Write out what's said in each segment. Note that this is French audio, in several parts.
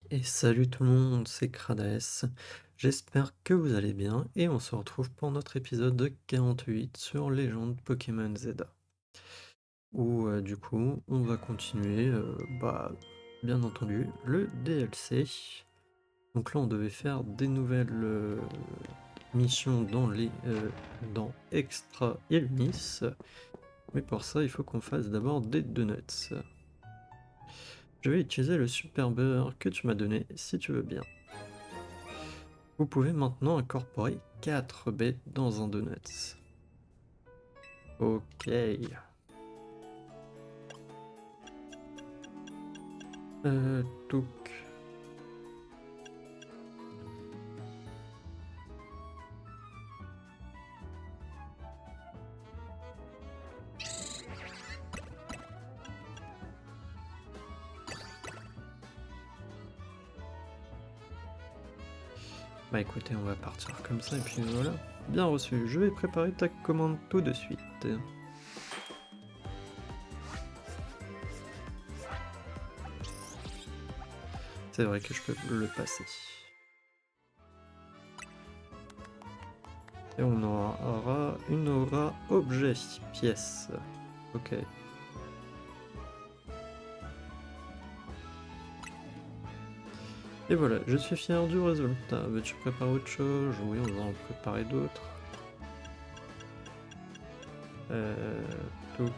Et salut tout le monde, c'est Crades. J'espère que vous allez bien et on se retrouve pour notre épisode 48 sur Légende Pokémon Z. Où du coup on va continuer, bien entendu, le DLC. Donc là on devait faire des nouvelles missions dans Extra Illumis. Mais pour ça il faut qu'on fasse d'abord des donuts. Je vais utiliser le super beurre que tu m'as donné si tu veux bien. Vous pouvez maintenant incorporer 4 bêtes dans un donut. Ok. Touk. Bah écoutez, on va partir comme ça et puis voilà. Bien reçu, je vais préparer ta commande tout de suite. C'est vrai que je peux le passer. Et on aura une aura objet pièce. Ok. Et voilà, je suis fier du résultat. Veux-tu préparer autre chose? Oui, on va en préparer d'autres. Donc.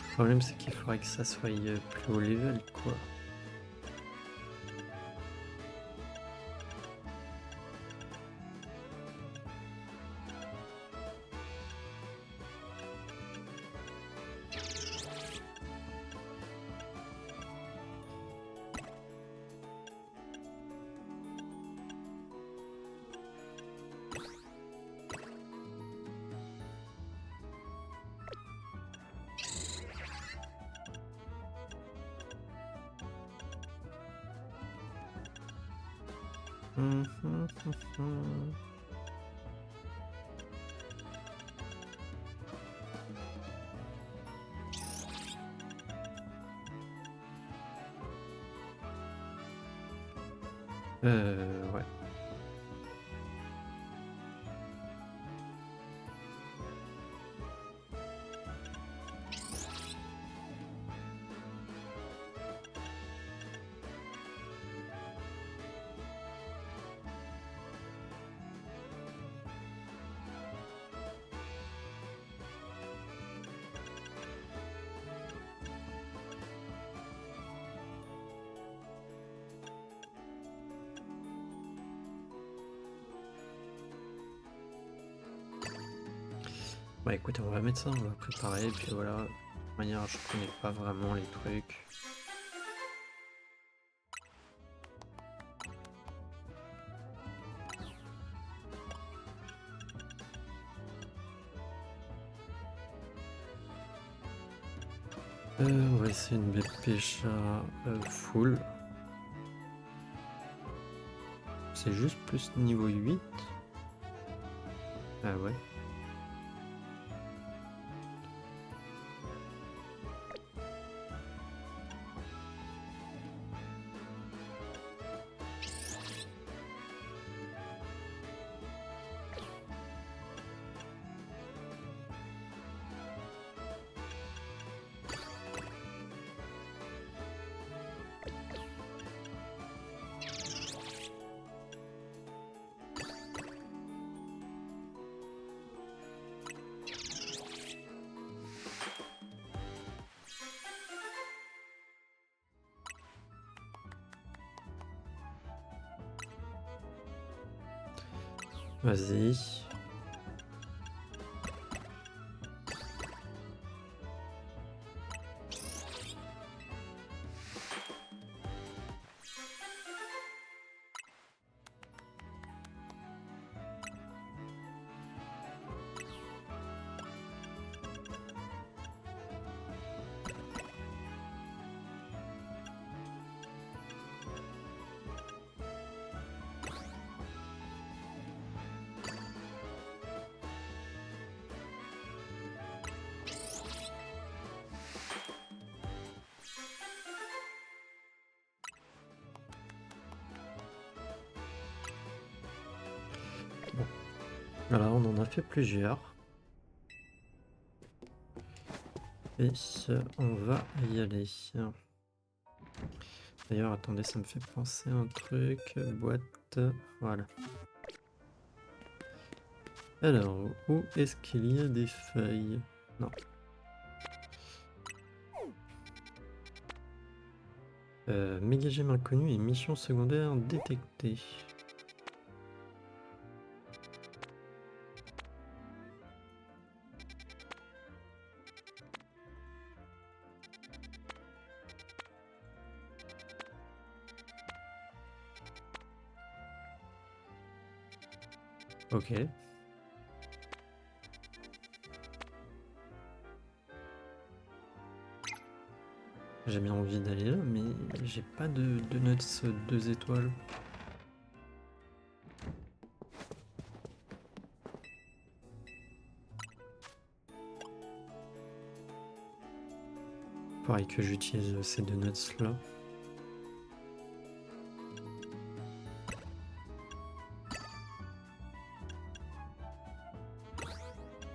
Le problème c'est qu'il faudrait que ça soit plus haut level quoi. Ouais. Bah écoutez, on va mettre ça, on va préparer, et puis voilà. De toute manière, je connais pas vraiment les trucs. On va essayer une BPSha full. C'est juste plus niveau 8. Ah ouais. Vas-y. Bon. Voilà, on en a fait plusieurs. Et on va y aller. D'ailleurs, attendez, ça me fait penser à un truc. Boîte, voilà. Alors, où est-ce qu'il y a des feuilles? Non. Méga gemme inconnu et mission secondaire détectée. Ok. J'ai bien envie d'aller là, mais j'ai pas de nuts 2 étoiles. Pareil que j'utilise ces 2 nuts là.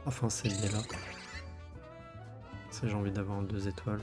Enfin, c'est là. Si j'ai envie d'avoir 2 étoiles.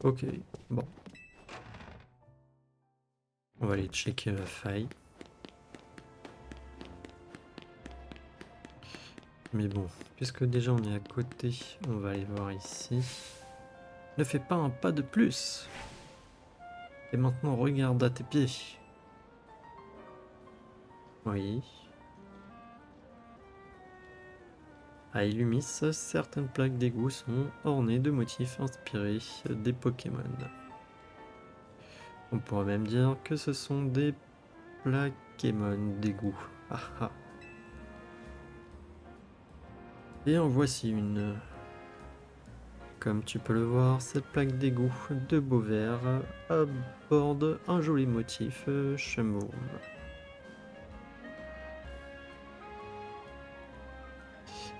Ok, bon. On va aller checker la faille. Mais bon, puisque déjà on est à côté, on va aller voir ici. Ne fais pas un pas de plus. Et maintenant regarde à tes pieds. Oui. À Illumis, certaines plaques d'égout sont ornées de motifs inspirés des Pokémon. On pourrait même dire que ce sont des Plaquémon d'égout. Ah ah. Et en voici une. Comme tu peux le voir, cette plaque d'égout de Beauvert aborde un joli motif Chumbourm.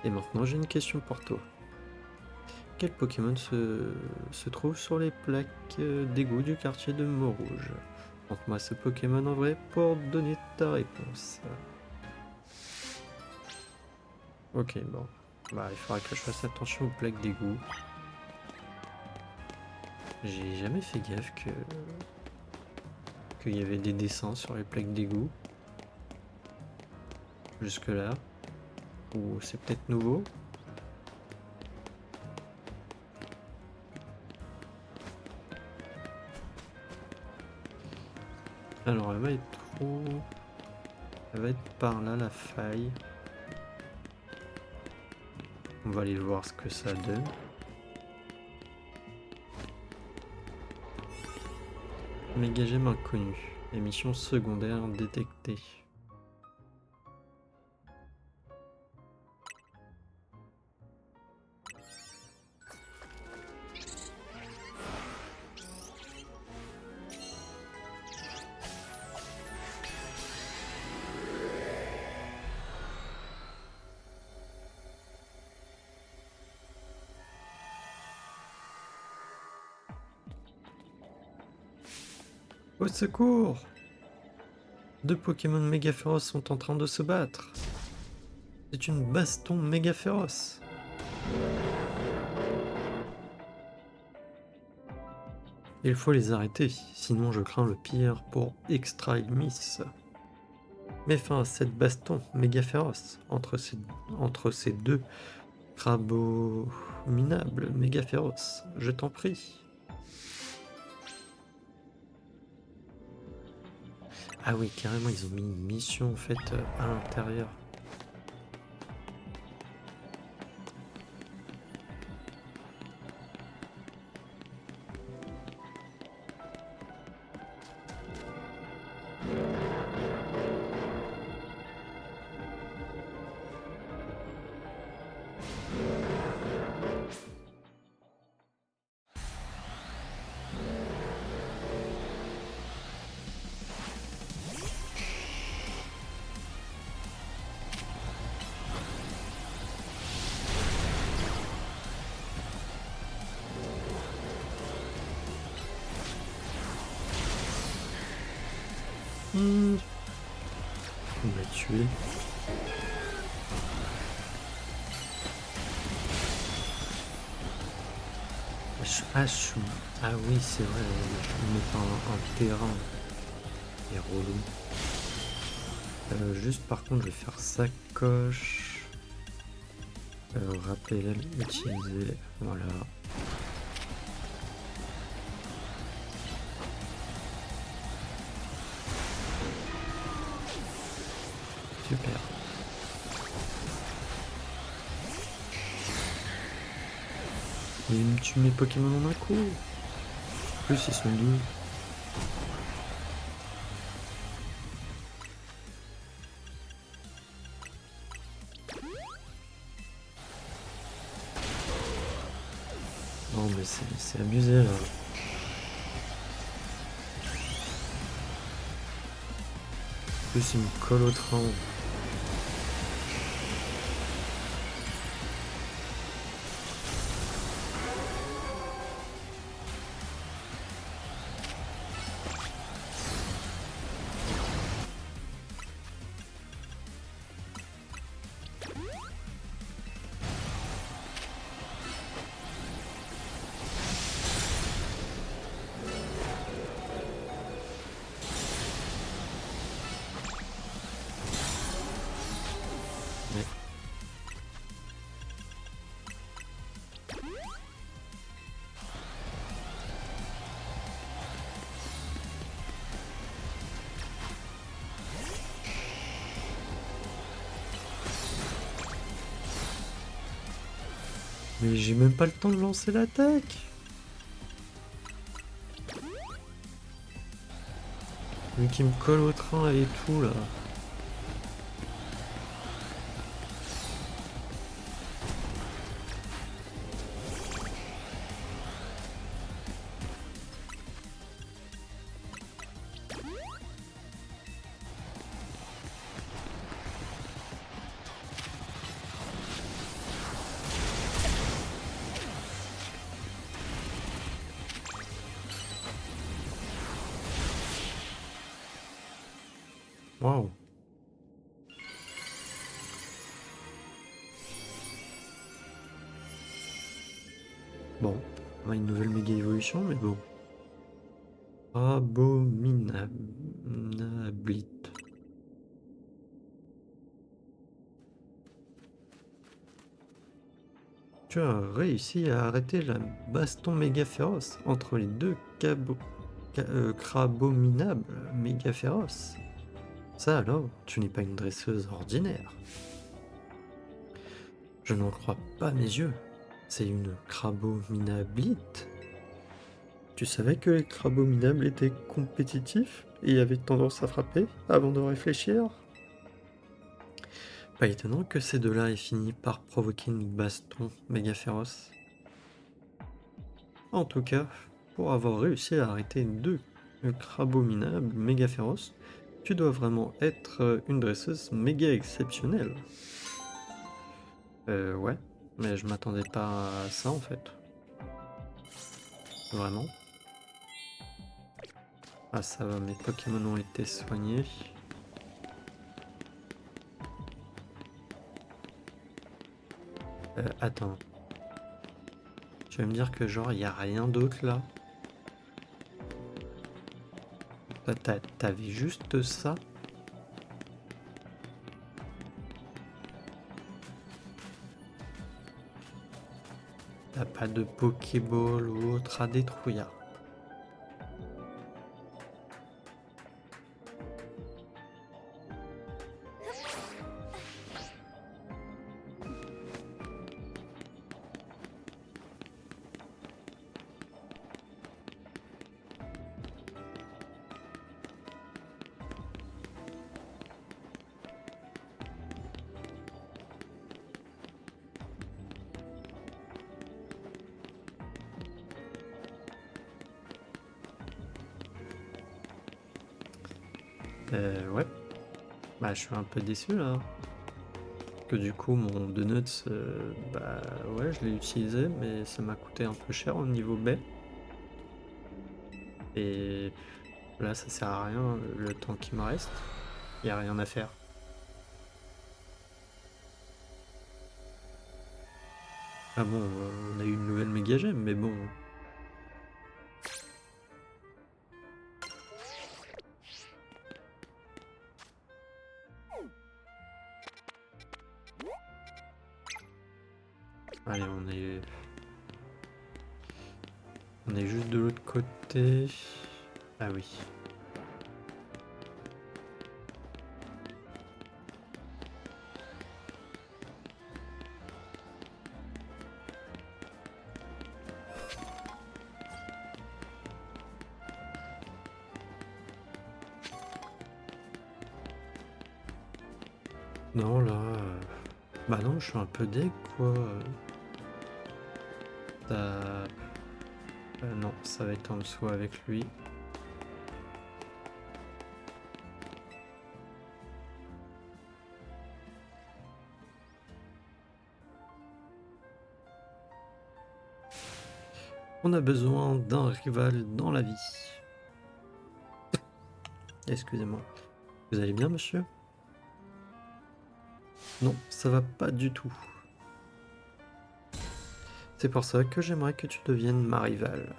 Et maintenant j'ai une question pour toi. Quel Pokémon se trouve sur les plaques d'égout du quartier de Montrouge? Montre-moi ce Pokémon en vrai pour donner ta réponse. Ok, bon. Bah, il faudra que je fasse attention aux plaques d'égout. J'ai jamais fait gaffe qu'il y avait des dessins sur les plaques d'égout. Jusque là. Ou c'est peut-être nouveau. Alors elle va être trop... Elle va être par là la faille. On va aller voir ce que ça donne. Méga gemme inconnu. Émission secondaire détectée. Au secours! Deux Pokémon méga féroces sont en train de se battre. C'est une baston méga féroce. Il faut les arrêter, sinon je crains le pire pour Extra Miss. Mets fin à cette baston méga féroce entre ces deux crabominables méga féroces. Je t'en prie. Ah oui, carrément, ils ont mis une mission en fait à l'intérieur. On m'a tué. Ah oui, c'est vrai, je mets un terrain. Et relou. Juste par contre, je vais faire sacoche. Rappel utiliser. Voilà. Super. Et il me tue mes Pokémon en un coup. En plus, ils sont deux. Non, mais c'est abusé là. En plus, il me colle au train. Mais Mais j'ai même pas le temps de lancer l'attaque. Lui qui me colle au train et tout là. Waouh. Bon, on a une nouvelle méga évolution, mais bon. Abominabilite. Tu as réussi à arrêter la baston méga féroce entre les deux crabominables méga féroces. Ça alors, tu n'es pas une dresseuse ordinaire. Je n'en crois pas mes yeux. C'est une crabominabilite. Tu savais que les crabominables étaient compétitifs et avaient tendance à frapper avant de réfléchir? Pas étonnant que ces deux-là aient fini par provoquer une baston méga féroce. En tout cas, pour avoir réussi à arrêter deux crabominables méga féroces, tu dois vraiment être une dresseuse méga exceptionnelle. Ouais, mais je m'attendais pas à ça en fait. Vraiment. Ah ça va, mes Pokémon ont été soignés. Attends. Tu vas me dire que genre, il n'y a rien d'autre là? T'avais juste ça? T'as pas de Pokéball ou autre à détruire? Ouais. Bah je suis un peu déçu là. Que du coup mon Donuts, bah ouais je l'ai utilisé mais ça m'a coûté un peu cher au niveau baie. Et là ça sert à rien le temps qui me reste. Y a rien à faire. Ah bon, on a eu une nouvelle méga gemme mais bon. Allez on est juste de l'autre côté. Ah oui. Non là. Bah non, je suis un peu deg quoi. Ça- non, ça va être en dessous avec lui. On a besoin d'un rival dans la vie. Excusez-moi. Vous allez bien, monsieur? Non, ça va pas du tout. C'est pour ça que j'aimerais que tu deviennes ma rivale.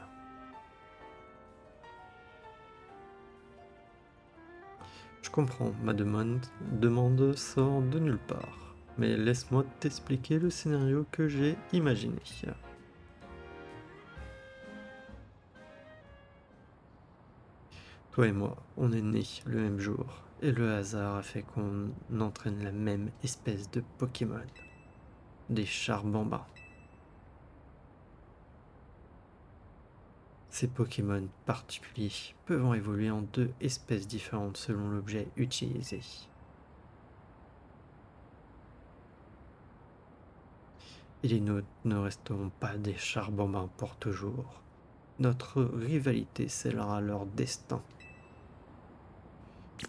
Je comprends, ma demande sort de nulle part. Mais laisse-moi t'expliquer le scénario que j'ai imaginé. Toi et moi, on est nés le même jour, et le hasard a fait qu'on entraîne la même espèce de Pokémon, des Charbambas. Ces Pokémon particuliers peuvent évoluer en deux espèces différentes selon l'objet utilisé. Et les nôtres ne resteront pas des Charbambas pour toujours. Notre rivalité scellera leur destin.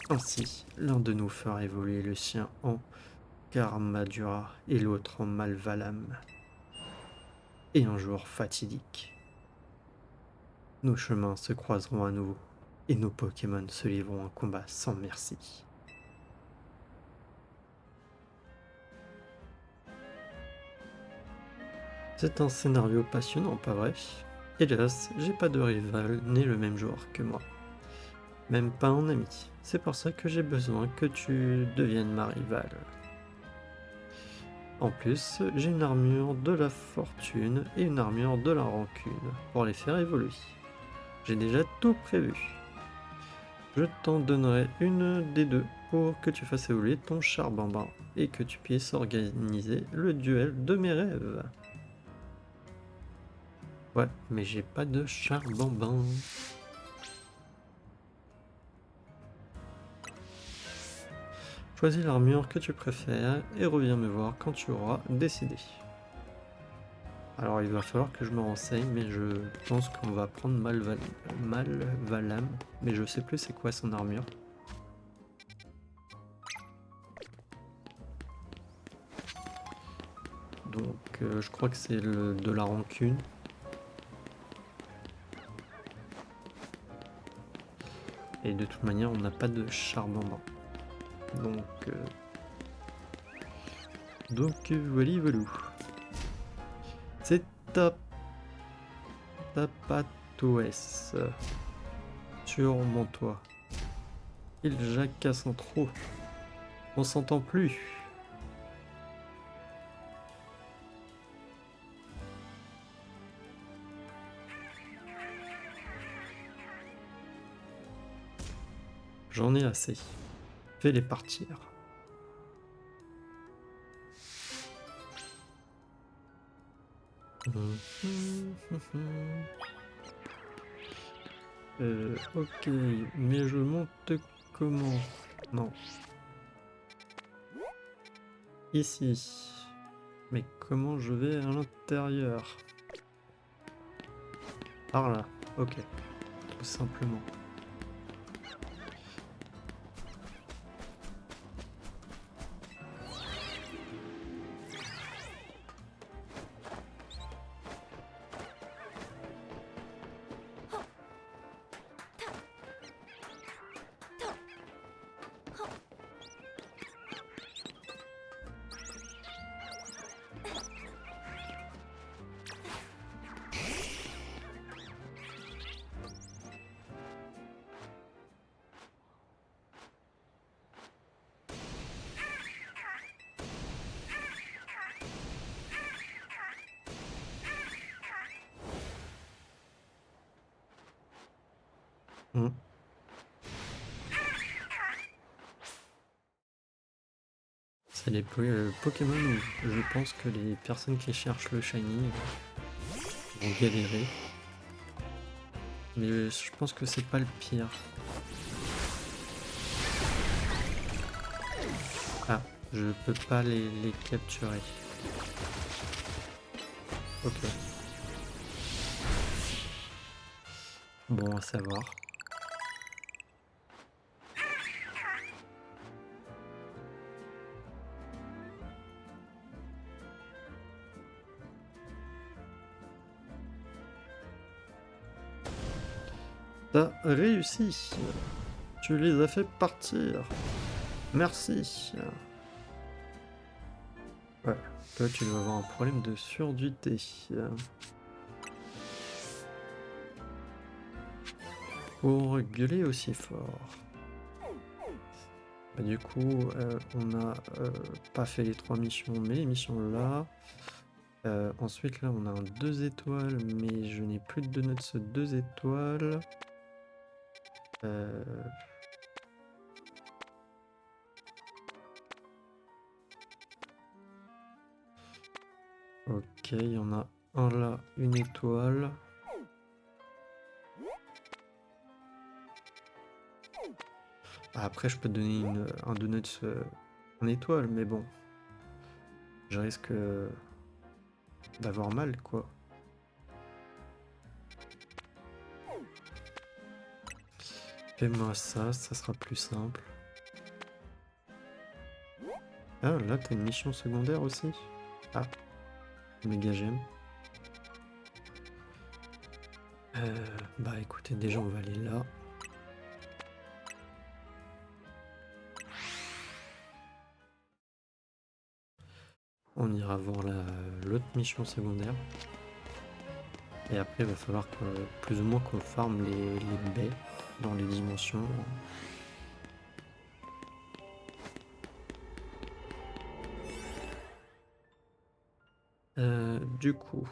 Ainsi, l'un de nous fera évoluer le sien en Karmadura et l'autre en Malvalam. Et un jour fatidique, nos chemins se croiseront à nouveau et nos Pokémon se livreront un combat sans merci. C'est un scénario passionnant, pas vrai? Hélas, j'ai pas de rival né le même jour que moi. Même pas un ami. C'est pour ça que j'ai besoin que tu deviennes ma rivale. En plus, j'ai une armure de la fortune et une armure de la rancune pour les faire évoluer. J'ai déjà tout prévu. Je t'en donnerai une des deux pour que tu fasses évoluer ton Charbambin et que tu puisses organiser le duel de mes rêves. Ouais, mais j'ai pas de Charbambin. Choisis l'armure que tu préfères et reviens me voir quand tu auras décidé. Alors il va falloir que je me renseigne, mais je pense qu'on va prendre Malvalam, mais je sais plus c'est quoi son armure. Donc je crois que c'est de la rancune. Et de toute manière, on n'a pas de charbon. Donc voilà, voilà. C'est Tapatoès. Sur mon toit. Il jacasse en trop. On s'entend plus. J'en ai assez. Fais-les partir. Ok, mais je monte comment? Non. Ici. Mais comment je vais à l'intérieur? Par là. Ok. Tout simplement. C'est les Pokémon où je pense que les personnes qui cherchent le shiny vont galérer. Mais je pense que c'est pas le pire. Ah, je peux pas les capturer. Ok. Bon à savoir. T'as réussi. Tu les as fait partir. Merci. Ouais, toi tu dois avoir un problème de surdité. Pour gueuler aussi fort. Bah, du coup, on n'a pas fait les 3 missions, mais les missions là. Ensuite, là, on a un 2 étoiles, mais je n'ai plus de donuts 2 étoiles. Ok, il y en a un là, 1 étoile. Après, je peux donner un donut 1 étoile, mais bon. Je risque d'avoir mal, quoi. Fais-moi ça, ça sera plus simple. Ah, là, t'as une mission secondaire aussi. Ah, méga j'aime. Bah écoutez, déjà on va aller là. On ira voir l'autre mission secondaire. Et après, il va falloir que, plus ou moins qu'on farme les baies dans les dimensions. Du coup,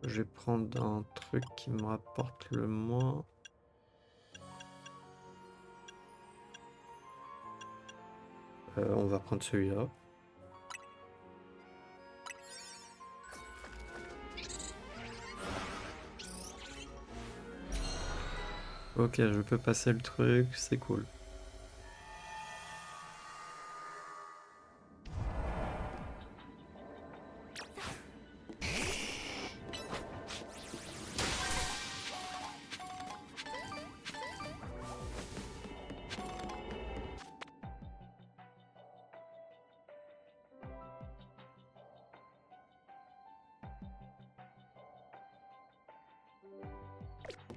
je vais prendre un truc qui me rapporte le moins. On va prendre celui-là. Ok, je peux passer le truc, c'est cool.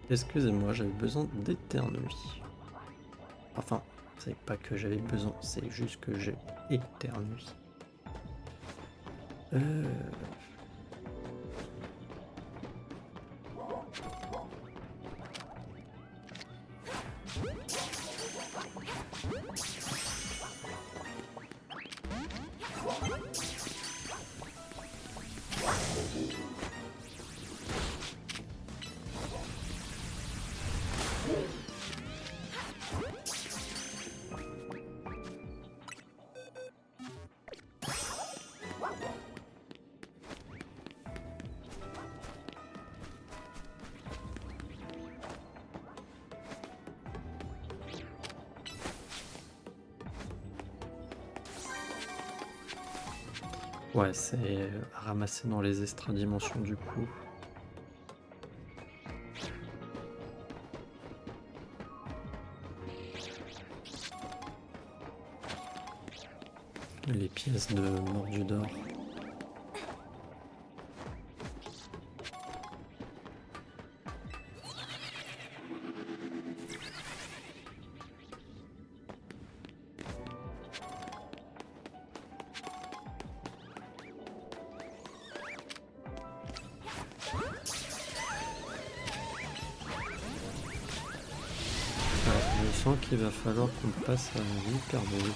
Excusez-moi, j'avais besoin d'éternuer. Enfin, c'est pas que j'avais besoin, c'est juste que j'ai éternué. Ouais, c'est à ramasser dans les extra-dimensions du coup. Les pièces de Mordudor. Je sens qu'il va falloir qu'on passe à l'hyperbole.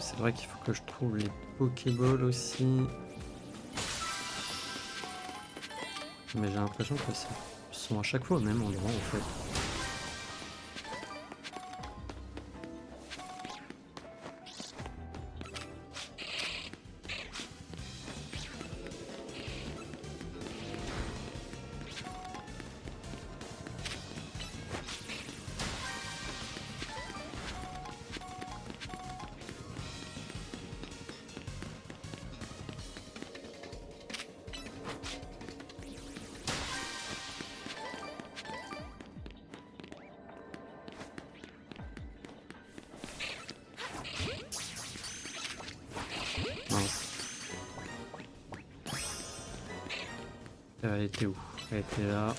C'est vrai qu'il faut que je trouve les Pokéballs aussi. Mais j'ai l'impression que ça sont à chaque fois au même endroit en fait. Elle était où? Elle était là.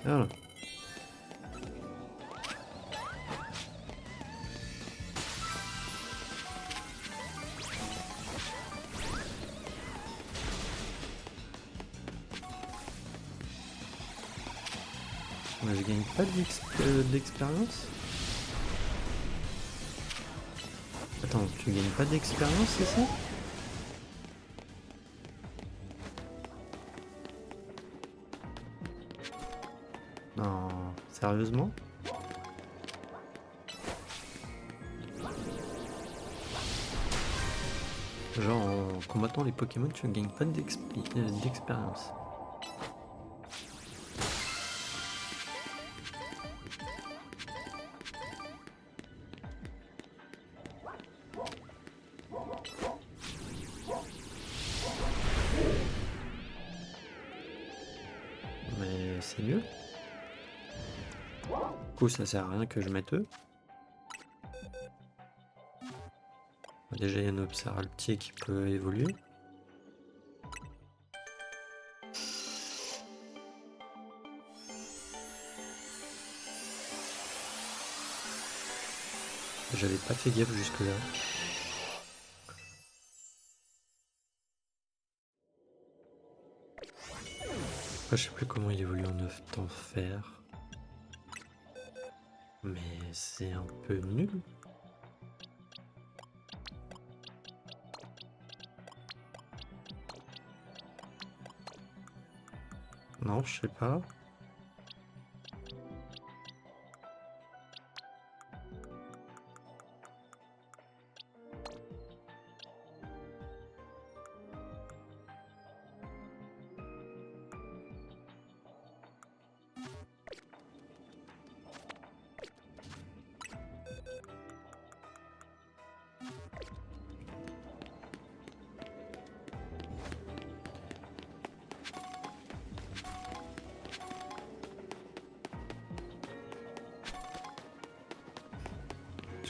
Voilà. Mais je gagne pas d'expérience. Attends, tu gagnes pas d'expérience, c'est ça? Non, sérieusement? Genre en combattant les Pokémon, tu ne gagnes pas d'expérience. Mais c'est mieux. Du coup, ça sert à rien que je mette eux. Déjà, il y a un Obseraltier qui peut évoluer. J'avais pas fait gaffe jusque-là. Après, je sais plus comment il évolue en 9 temps fer. Mais c'est un peu nul. Non, je sais pas.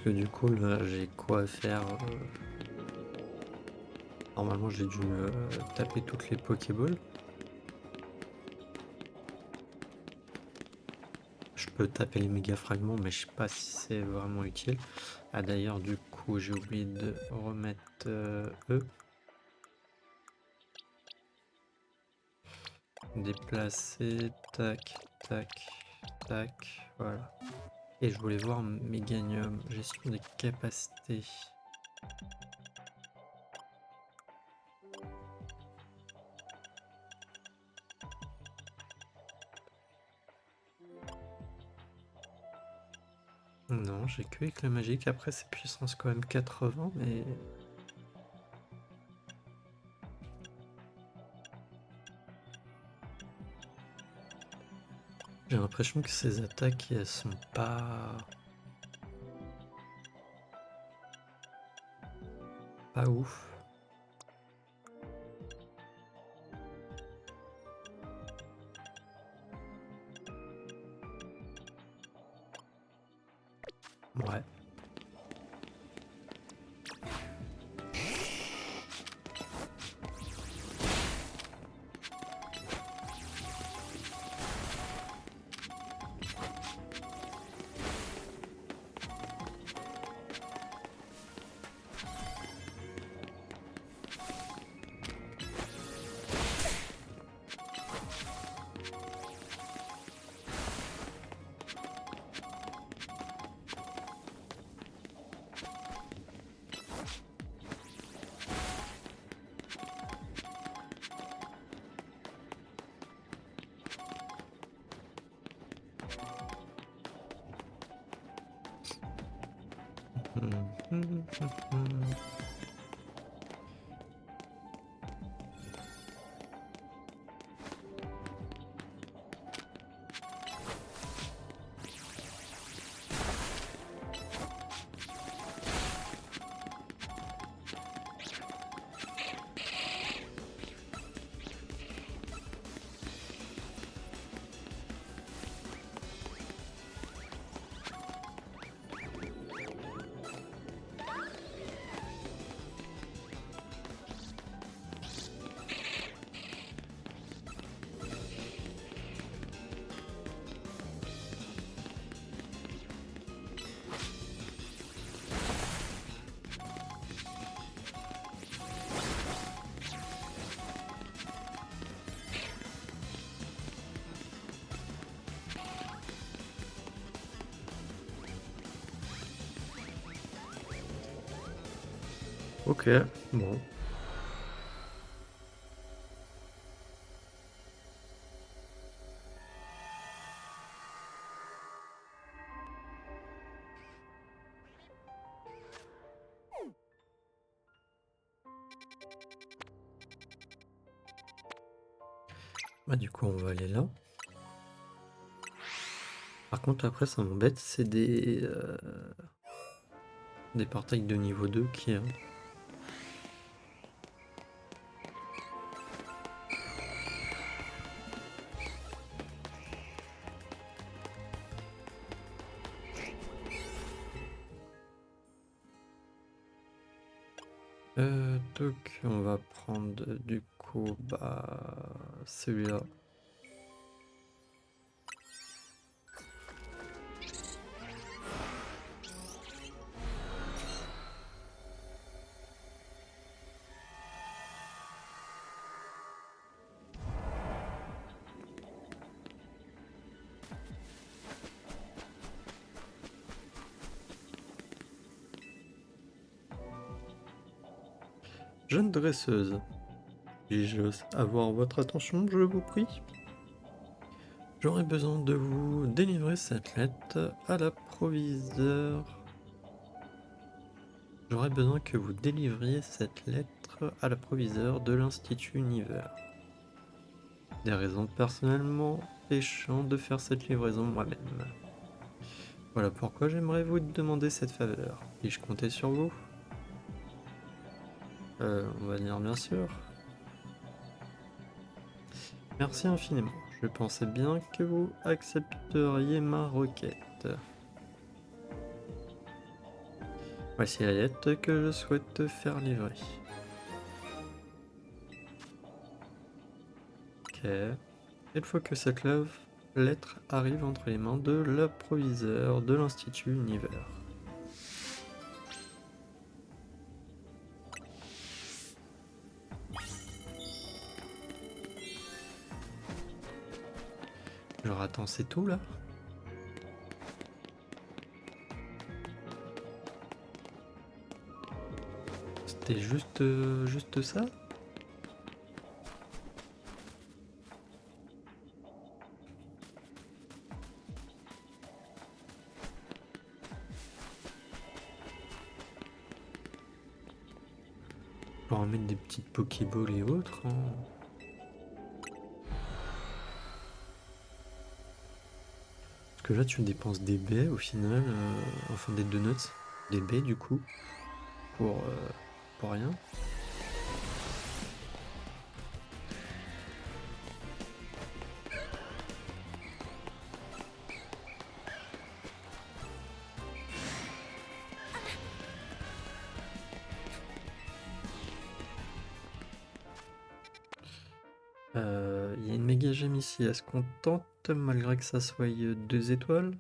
Parce que du coup, là, j'ai quoi faire Normalement, j'ai dû me taper toutes les Pokéballs. Je peux taper les méga fragments, mais je sais pas si c'est vraiment utile. Ah, d'ailleurs, du coup, j'ai oublié de remettre eux. Déplacer, tac, tac, tac, voilà. Et je voulais voir Méganium, gestion des capacités. Non, j'ai que éclat magique. Après, c'est puissance quand même 80, mais... J'ai l'impression que ces attaques, elles sont pas... pas ouf. Ouais. Ok, bon. Bah du coup, on va aller là. Par contre, après, ça m'embête, c'est des portails de niveau 2 qui... donc, on va prendre du coup, bah, celui-là. Jeune dresseuse, puis-je avoir votre attention, je vous prie? J'aurais besoin de vous délivrer cette lettre à l'approviseur. J'aurais besoin que vous délivriez cette lettre à l'approviseur de l'Institut Univers. Des raisons personnellement péchant de faire cette livraison moi-même. Voilà pourquoi j'aimerais vous demander cette faveur. Puis-je compter sur vous? On va dire bien sûr. Merci infiniment. Je pensais bien que vous accepteriez ma requête. Voici la lettre que je souhaite faire livrer. Ok. Il faut que cette lettre arrive entre les mains de l'approviseur de l'Institut Univers. Genre attends, c'est tout là? C'était juste ça? Pour en mettre des petites Pokéballs et autres, hein. Parce que là tu dépenses des baies au final, enfin des donuts, des baies du coup, pour rien. Il y a une méga gemme ici, est-ce qu'on tente malgré que ça soit 2 étoiles? De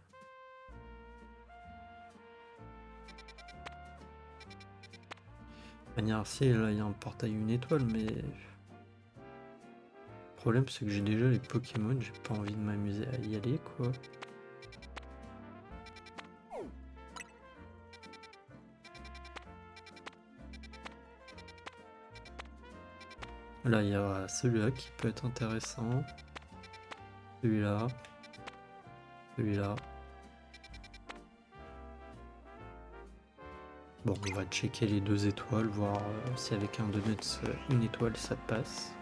manière si là il y a un portail 1 étoile, mais le problème c'est que j'ai déjà les Pokémon, j'ai pas envie de m'amuser à y aller quoi. Là il y a celui-là qui peut être intéressant, celui-là, celui-là. Bon, on va checker les 2 étoiles, voir si avec un donut 1 étoile ça passe.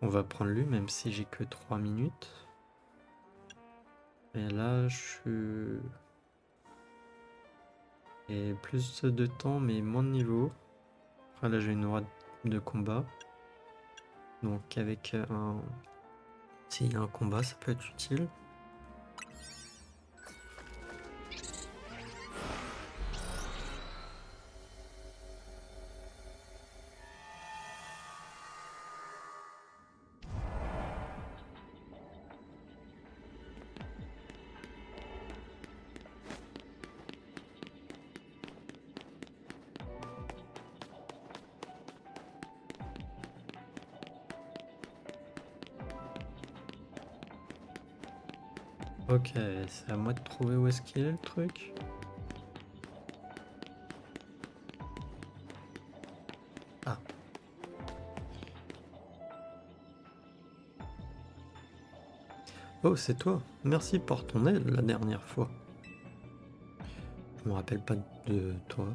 On va prendre lui même si j'ai que 3 minutes. Et là je suis... Et plus de temps mais moins de niveau. Après là j'ai une aura de combat. Donc avec un... S'il y a un combat ça peut être utile. Ok, c'est à moi de trouver où est-ce qu'il est le truc. Ah. Oh, c'est toi. Merci pour ton aide la dernière fois. Je me rappelle pas de toi.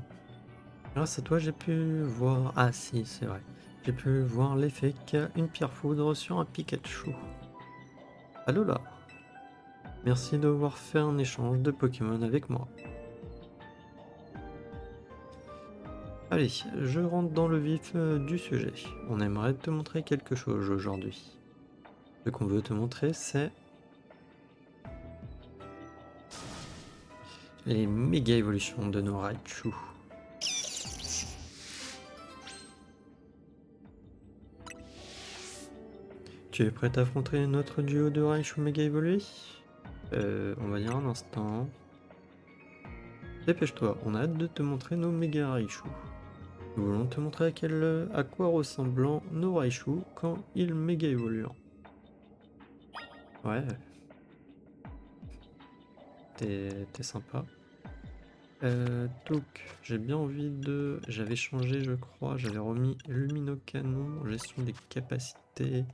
Grâce à toi, j'ai pu voir... Ah si, c'est vrai. J'ai pu voir l'effet qu'a une pierre foudre sur un Pikachu. Allô là. Merci d'avoir fait un échange de Pokémon avec moi. Allez, je rentre dans le vif du sujet. On aimerait te montrer quelque chose aujourd'hui. Ce qu'on veut te montrer, c'est les méga évolutions de nos Raichu. Tu es prêt à affronter notre duo de Raichu méga évolué? On va dire un instant. Dépêche-toi, on a hâte de te montrer nos méga Raichu. Nous voulons te montrer à quoi ressemblent nos Raichu quand ils méga évoluent. Ouais, t'es sympa. Donc, j'ai bien envie de... J'avais changé, je crois, j'avais remis Luminocanon, gestion des capacités.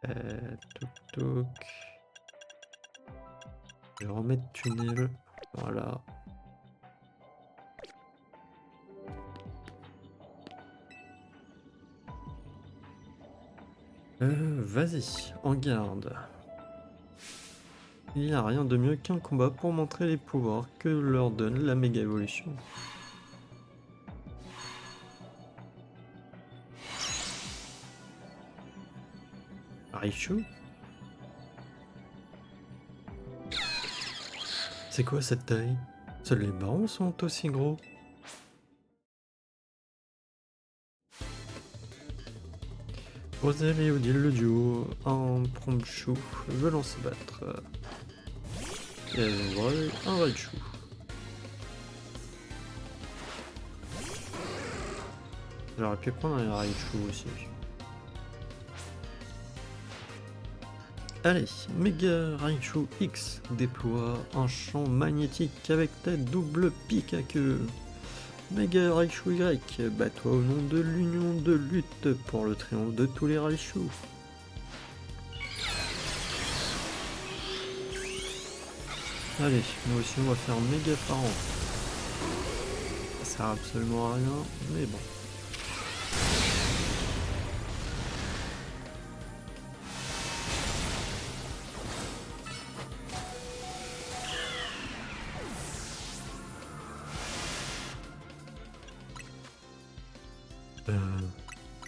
Toc toc. Je vais remettre tunnel. Voilà. Vas-y, en garde. Il n'y a rien de mieux qu'un combat pour montrer les pouvoirs que leur donne la méga évolution. Raichu? C'est quoi cette taille? Seuls les barons sont aussi gros. Rosel et Odile, le duo, un Prompchou veulent se battre. Et elles ont un Raichu. J'aurais pu prendre un Raichu aussi. Allez, Mega Raichu X déploie un champ magnétique avec ta double pique à queue. Mega Raichu Y, bats-toi au nom de l'union de lutte pour le triomphe de tous les Raichu. Allez, nous aussi on va faire méga parent. Ça sert absolument à rien, mais bon.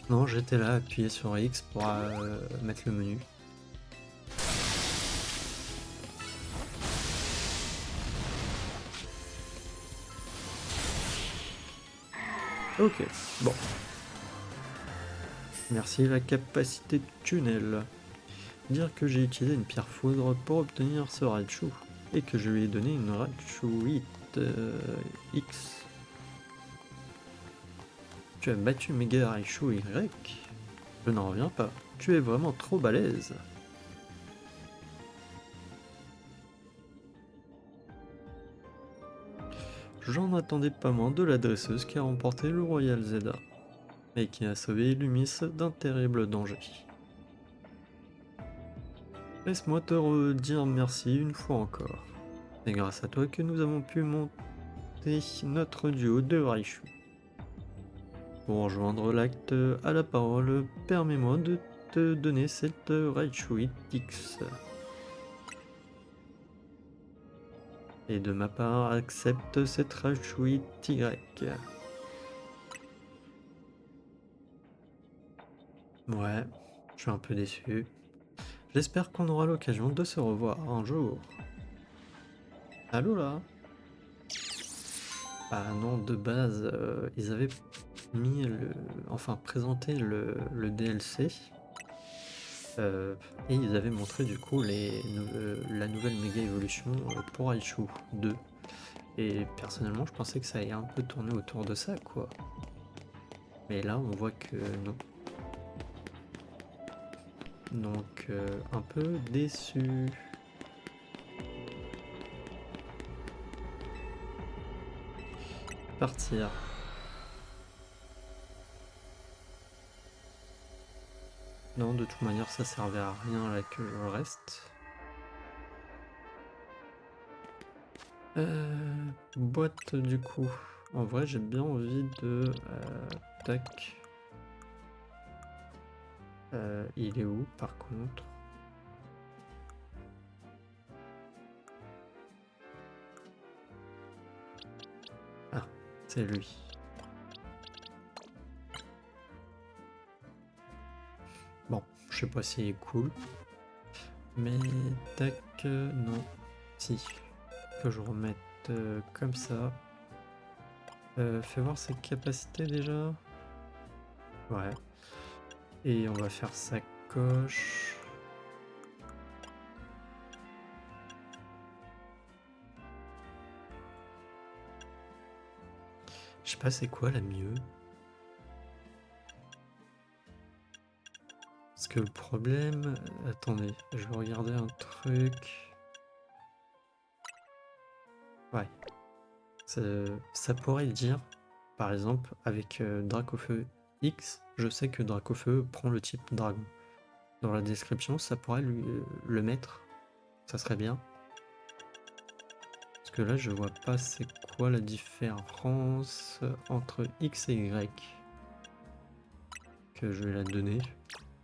Non, j'étais là, appuyé sur X pour mettre le menu. Ok, bon. Merci la capacité de tunnel. Dire que j'ai utilisé une pierre foudre pour obtenir ce Raichu et que je lui ai donné une Raichu 8 X. Tu as battu Mega Raichu Y? Je n'en reviens pas. Tu es vraiment trop balèze. J'en attendais pas moins de la dresseuse qui a remporté le Royal Zelda et qui a sauvé Lumis d'un terrible danger. Laisse-moi te redire merci une fois encore. C'est grâce à toi que nous avons pu monter notre duo de Raichu. Pour rejoindre l'acte à la parole, permets-moi de te donner cette Raichu X. Et de ma part, accepte cette Raichu Y. Ouais, je suis un peu déçu. J'espère qu'on aura l'occasion de se revoir un jour. Allô là? Bah non, de base, ils avaient mis enfin présenté le DLC. Et ils avaient montré du coup la nouvelle méga évolution pour Raichu 2. Et personnellement, je pensais que ça allait un peu tourner autour de ça, quoi. Mais là, on voit que non. Donc, un peu déçu. Partir. Non, de toute manière, ça servait à rien là que je reste. Boîte du coup. En vrai, j'ai bien envie de... tac. Il est où par contre? Ah, c'est lui. Bon, je sais pas s'il est cool. Mais tac, non. Si. Que je remette comme ça. Fais voir ses capacités déjà. Ouais. Et on va faire sa coche. Je sais pas c'est quoi la mieux. Parce que le problème... Attendez, je vais regarder un truc. Ouais. Ça pourrait dire, par exemple, avec Dracofeu X, je sais que Dracofeu prend le type dragon. Dans la description, ça pourrait le mettre. Ça serait bien. Parce que là, je vois pas c'est quoi la différence entre X et Y. Que je vais la donner.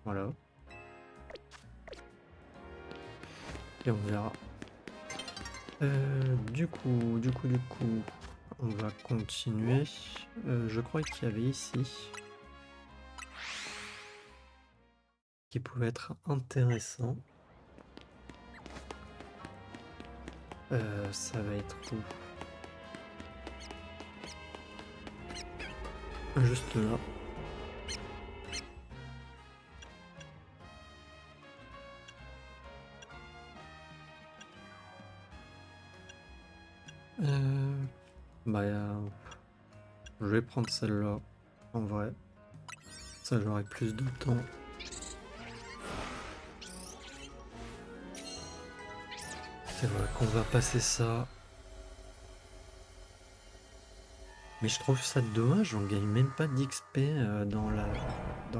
Voilà. Et on verra. Du coup, on va continuer. Je crois qu'il y avait ici qui pouvait être intéressant. Ça va être où? Juste là. Bah, je vais prendre celle-là, en vrai. Ça, j'aurai plus de temps. C'est vrai qu'on va passer ça. Mais je trouve ça dommage, on gagne même pas d'XP dans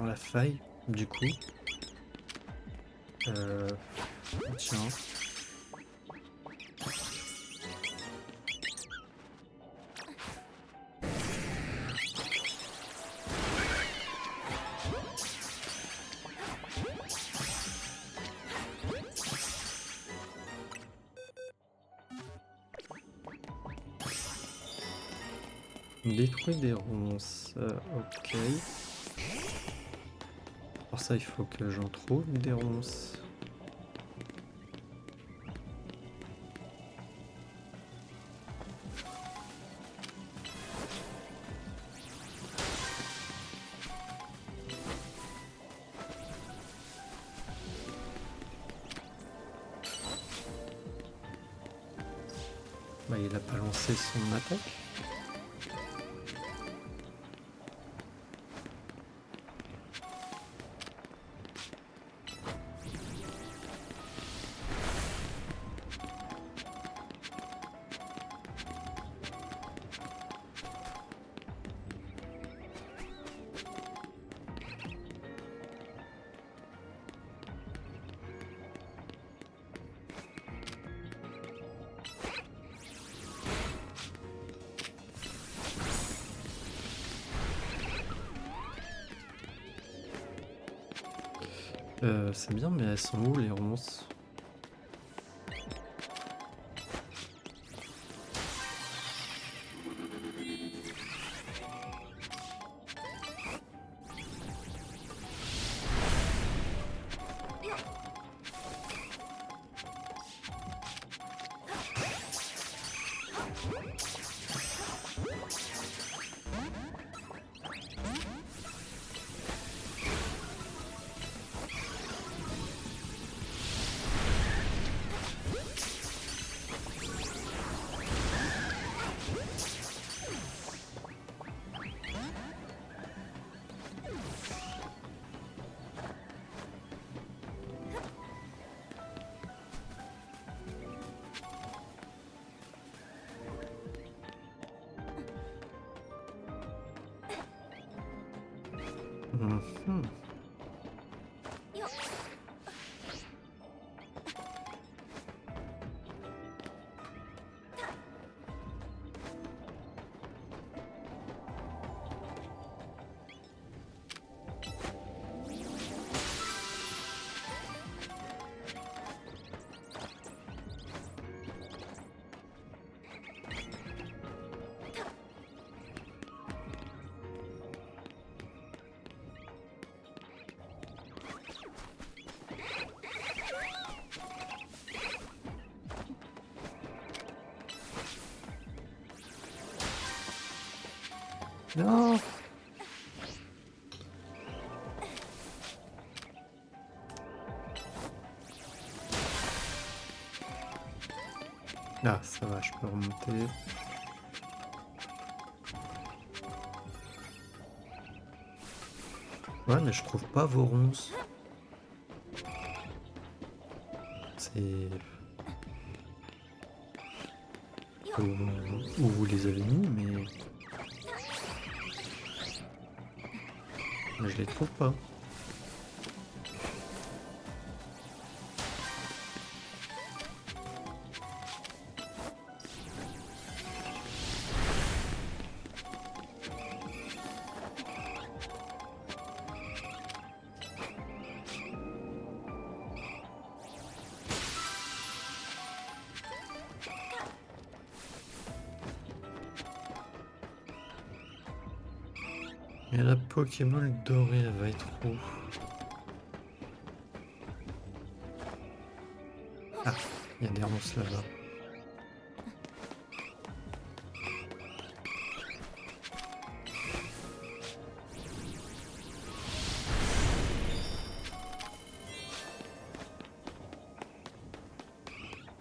la faille, du coup. Tiens. Détruit des ronces. Ok. Pour ça, il faut que j'en trouve des ronces. Bah, il a pas lancé son attaque. C'est bien, mais elles sont où les ronces? Mhm. Non. Ah, ça va, je peux remonter. Ouais, mais je trouve pas vos ronces. C'est... Où vous les avez mis, mais je les trouve pas. Et la Pokéball dorée, elle va être où? Ah, il y a des ronces là-bas.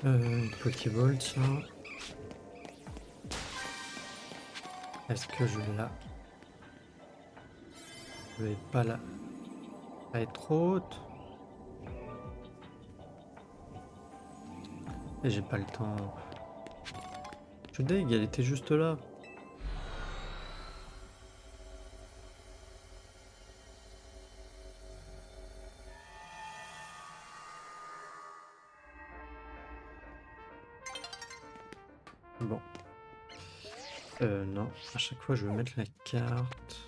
Une Pokéball, tiens. Est-ce que je la... Je vais pas la... Elle est trop haute. Et j'ai pas le temps. Je suis deg, elle était juste là. Bon. Non, à chaque fois je vais mettre la carte.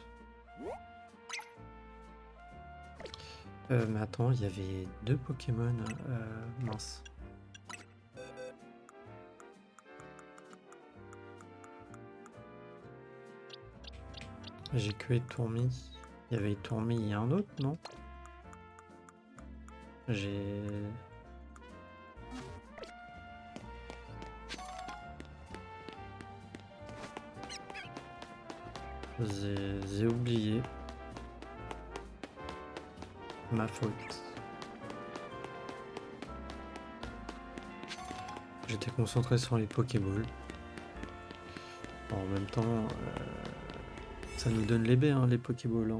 Mais attends, il y avait 2 Pokémon. Mince. J'ai que Etourmi. Il y avait Etourmi et un autre, non? J'ai... J'ai oublié. Ma faute. J'étais concentré sur les Pokéballs. Bon, en même temps, ça nous donne les baies, hein, les Pokéballs.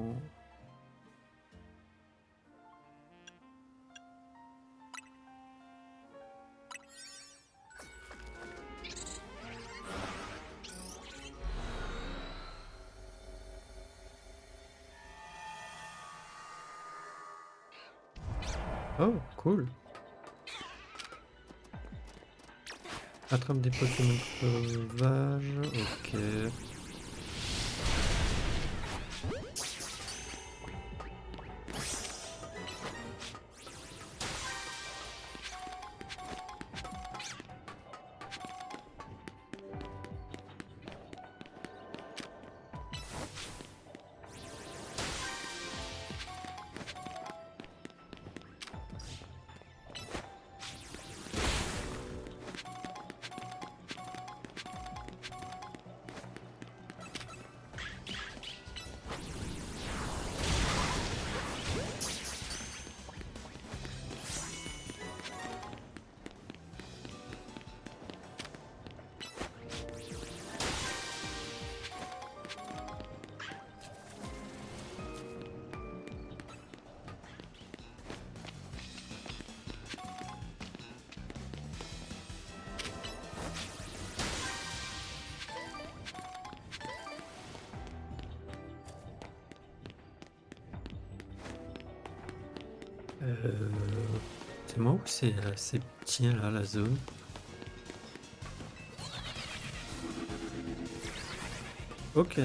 Oh, cool. Attrape des Pokémon sauvages. Ok. C'est moi ou c'est assez petit là la zone? Ok.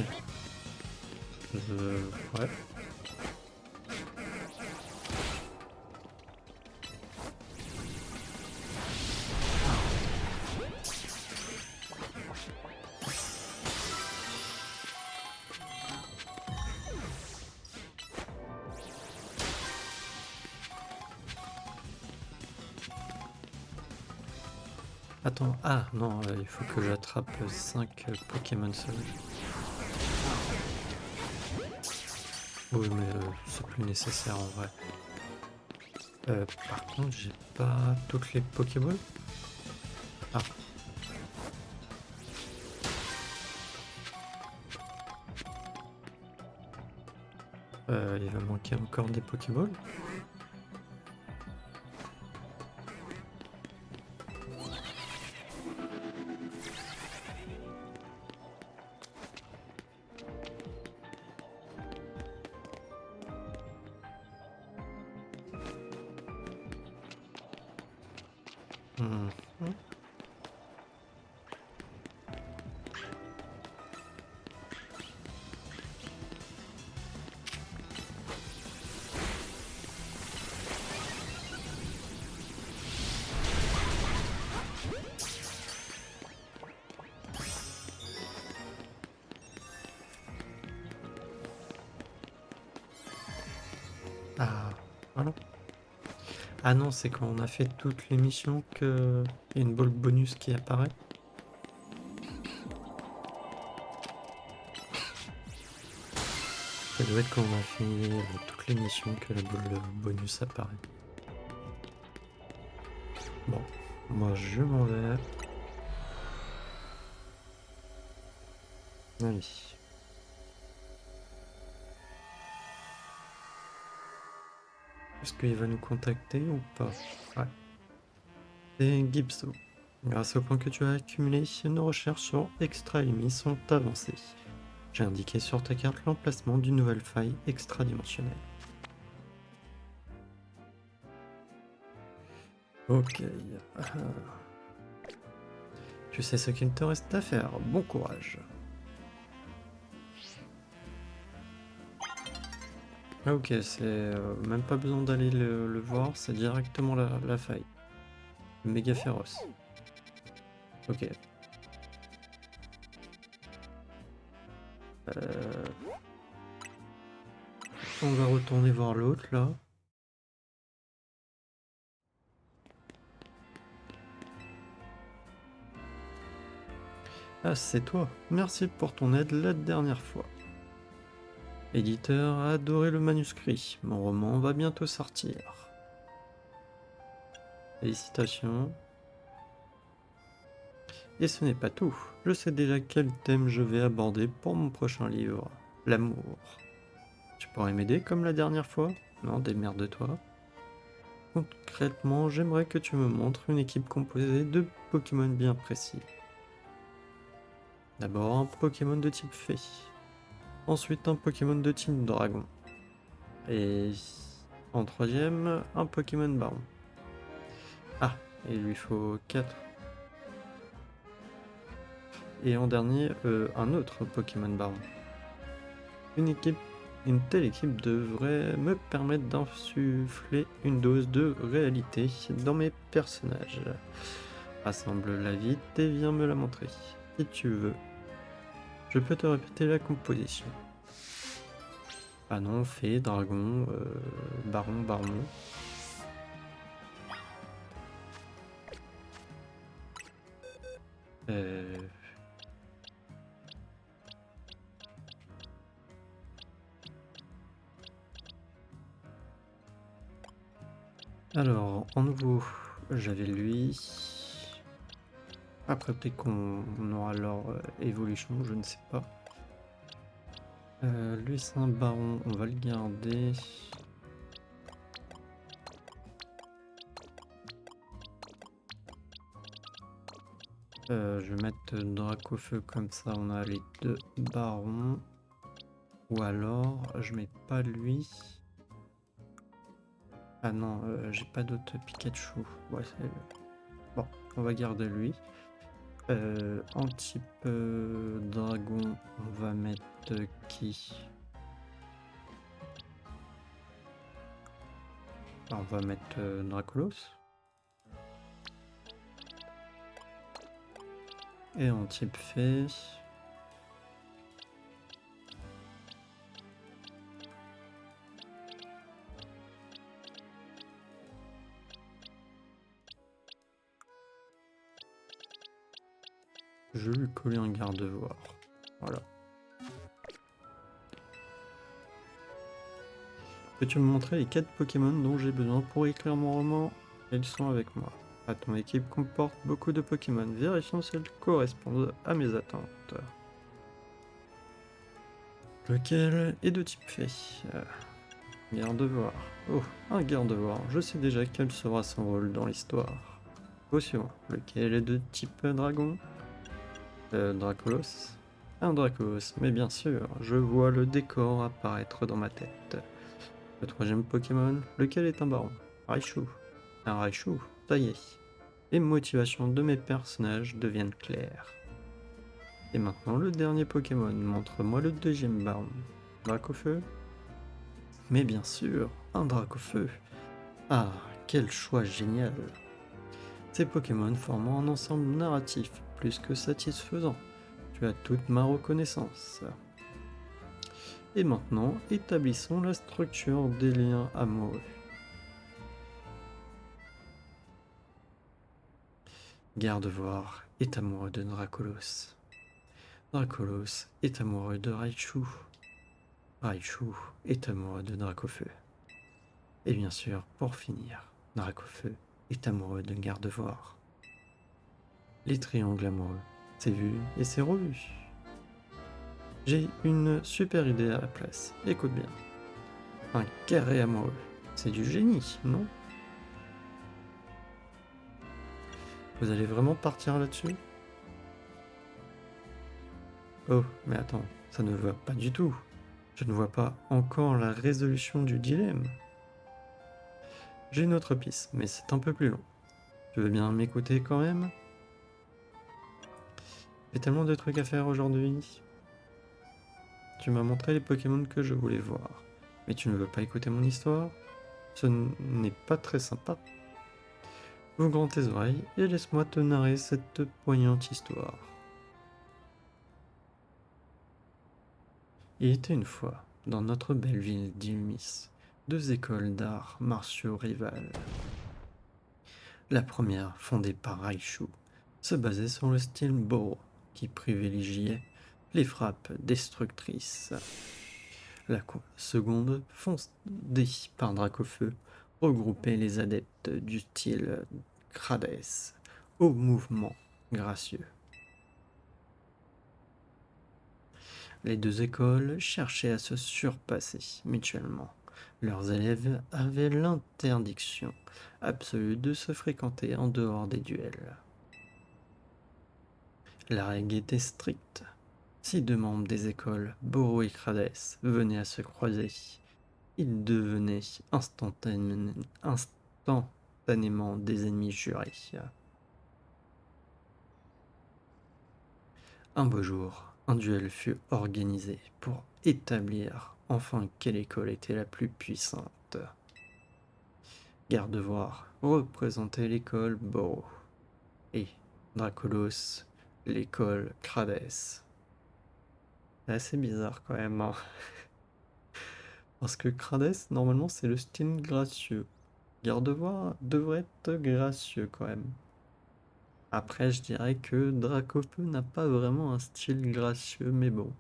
Ouais. Attends, ah non, il faut que j'attrape 5 Pokémon sauvages. Oui, mais c'est plus nécessaire en vrai. Par contre, j'ai pas toutes les Pokéballs. Ah. Il va manquer encore des Pokéballs. Mhm. Ah, voilà. Ah non, c'est quand on a fait toutes les missions qu'il y a une ball bonus qui apparaît. Ça doit être quand on a fini toutes les missions que la boule bonus apparaît. Bon, moi je m'en vais. Allez. Est-ce qu'il va nous contacter ou pas? Ouais. C'est Gibso. Grâce au point que tu as accumulé, nos recherches sur Extra Enemy sont avancées. J'ai indiqué sur ta carte l'emplacement d'une nouvelle faille extradimensionnelle. Ok. Tu sais ce qu'il te reste à faire. Bon courage. Ah ok, c'est même pas besoin d'aller le voir, c'est directement la faille. Méga féroce. Ok. On va retourner voir l'autre là. Ah, c'est toi. Merci pour ton aide la dernière fois. Éditeur a adoré le manuscrit. Mon roman va bientôt sortir. Félicitations. Et ce n'est pas tout. Je sais déjà quel thème je vais aborder pour mon prochain livre. L'amour. Tu pourrais m'aider comme la dernière fois? Non, démerde-toi. Concrètement, j'aimerais que tu me montres une équipe composée de Pokémon bien précis. D'abord un Pokémon de type fée. Ensuite un Pokémon de type dragon. Et en troisième, un Pokémon baron. Ah, il lui faut 4. Et en dernier, un autre Pokémon baron. Une telle équipe devrait me permettre d'insuffler une dose de réalité dans mes personnages. Rassemble-la vite et viens me la montrer, si tu veux. Je peux te répéter la composition. Ah non, fée, dragon, baron. Euh... Alors, en nouveau, j'avais lui. Après, peut-être qu'on aura leur évolution, je ne sais pas. Lui, c'est un baron, on va le garder. Je vais mettre Dracofeu comme ça, on a les deux barons. Ou alors, je mets pas lui. Ah non, j'ai pas d'autre Pikachu. Ouais, bon, on va garder lui. En type dragon, on va mettre qui? On va mettre Dracolos. Et en type fée, je vais lui coller un garde-voir. Voilà. Peux-tu me montrer les 4 Pokémon dont j'ai besoin pour écrire mon roman? Ils sont avec moi. Ah, ton équipe comporte beaucoup de Pokémon. Vérifions si elles correspondent à mes attentes. Lequel est de type fée? Gardevoir. Oh, un gardevoir. Je sais déjà quel sera son rôle dans l'histoire. Au suivant. Lequel est de type dragon? Dracolos. Un Dracolos, mais bien sûr, je vois le décor apparaître dans ma tête. Le troisième Pokémon, lequel est un baron? Raichu. Un Raichu, ça y est. Les motivations de mes personnages deviennent claires. Et maintenant, le dernier Pokémon, montre-moi le deuxième baron. Dracofeu? Mais bien sûr, un Dracofeu. Ah, quel choix génial! Ces Pokémon formant un ensemble narratif plus que satisfaisant. Tu as toute ma reconnaissance. Et maintenant, établissons la structure des liens amoureux. Gardevoir est amoureux de Dracolos. Dracolos est amoureux de Raichu. Raichu est amoureux de Dracofeu. Et bien sûr, pour finir, Dracofeu est amoureux de Gardevoir. Les triangles amoureux, c'est vu et c'est revu. J'ai une super idée à la place, écoute bien. Un carré amoureux, c'est du génie, non? Vous allez vraiment partir là-dessus? Oh, mais attends, ça ne va pas du tout. Je ne vois pas encore la résolution du dilemme. J'ai une autre piste, mais c'est un peu plus long. Tu veux bien m'écouter quand même? J'ai tellement de trucs à faire aujourd'hui. Tu m'as montré les Pokémon que je voulais voir, mais tu ne veux pas écouter mon histoire? Ce n'est pas très sympa. Ouvre grand tes oreilles et laisse-moi te narrer cette poignante histoire. Il était une fois, dans notre belle ville d'Ilmis, deux écoles d'arts martiaux rivales. La première, fondée par Raichu, se basait sur le style Boro, qui privilégiait les frappes destructrices. La seconde, fondée par Dracofeu, regroupait les adeptes du style Crades, au mouvement gracieux. Les deux écoles cherchaient à se surpasser mutuellement. Leurs élèves avaient l'interdiction absolue de se fréquenter en dehors des duels. La règle était stricte. Si deux membres des écoles, Boro et Crades, venaient à se croiser, ils devenaient instantanément des ennemis jurés. Un beau jour, un duel fut organisé pour établir enfin quelle école était la plus puissante. Gardevoir représentait l'école Boro et Dracolos l'école Crades. C'est assez bizarre quand même, hein. Parce que Crades, normalement, c'est le style gracieux. Gardevoir devrait être gracieux quand même. Après, je dirais que Dracofeu n'a pas vraiment un style gracieux, mais bon.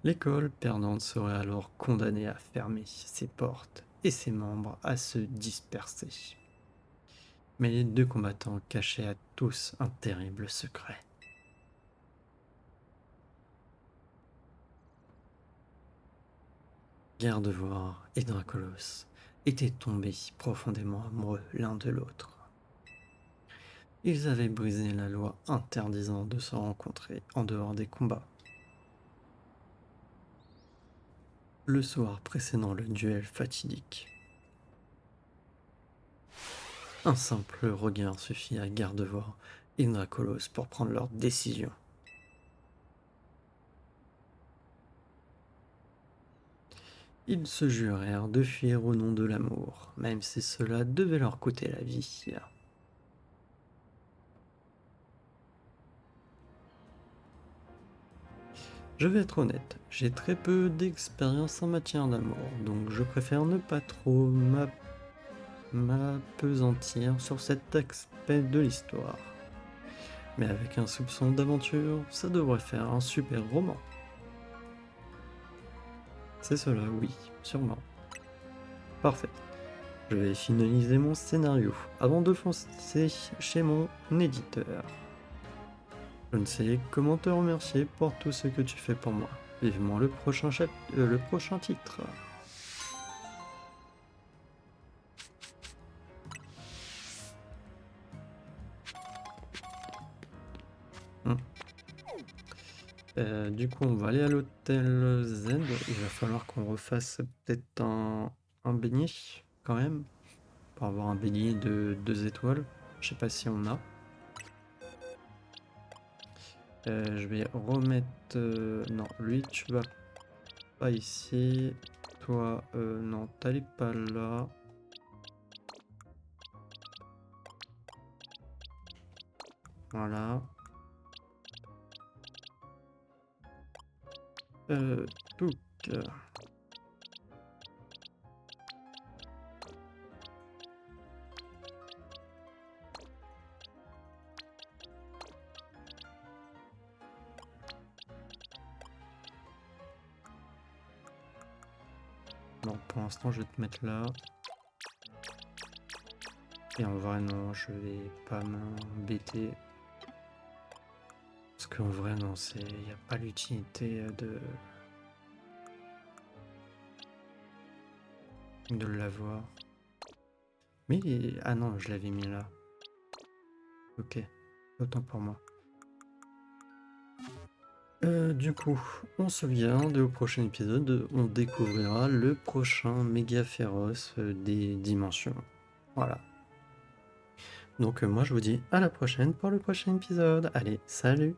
L'école perdante serait alors condamnée à fermer ses portes et ses membres à se disperser. Mais les deux combattants cachaient à tous un terrible secret. Gardevoir et Dracolos étaient tombés profondément amoureux l'un de l'autre. Ils avaient brisé la loi interdisant de se rencontrer en dehors des combats. Le soir précédant le duel fatidique, un simple regard suffit à Gardevoir et Dracolos pour prendre leur décision. Ils se jurèrent de fuir au nom de l'amour, même si cela devait leur coûter la vie. Je vais être honnête, j'ai très peu d'expérience en matière d'amour, donc je préfère ne pas trop m'appesantir sur cet aspect de l'histoire. Mais avec un soupçon d'aventure, ça devrait faire un super roman. C'est cela, oui, sûrement. Parfait. Je vais finaliser mon scénario avant de foncer chez mon éditeur. Je ne sais comment te remercier pour tout ce que tu fais pour moi. Vivement le prochain le prochain titre. Hmm. Du coup, on va aller à l'hôtel Z. Il va falloir qu'on refasse peut-être un beignet, quand même, pour avoir un beignet de 2 étoiles. Je sais pas si on a. Je vais remettre... non, lui, tu vas pas ici. Toi, non, t'allais pas là. Voilà. Donc... non, pour l'instant, je vais te mettre là. Et en vrai, non, je vais pas m'embêter. Parce qu'en vrai, non, il n'y a pas l'utilité de l'avoir. Mais ah non, je l'avais mis là. Ok, autant pour moi. Du coup, on se vient au prochain épisode, on découvrira le prochain méga féroce des dimensions. Voilà. Donc moi je vous dis à la prochaine pour le prochain épisode. Allez, salut!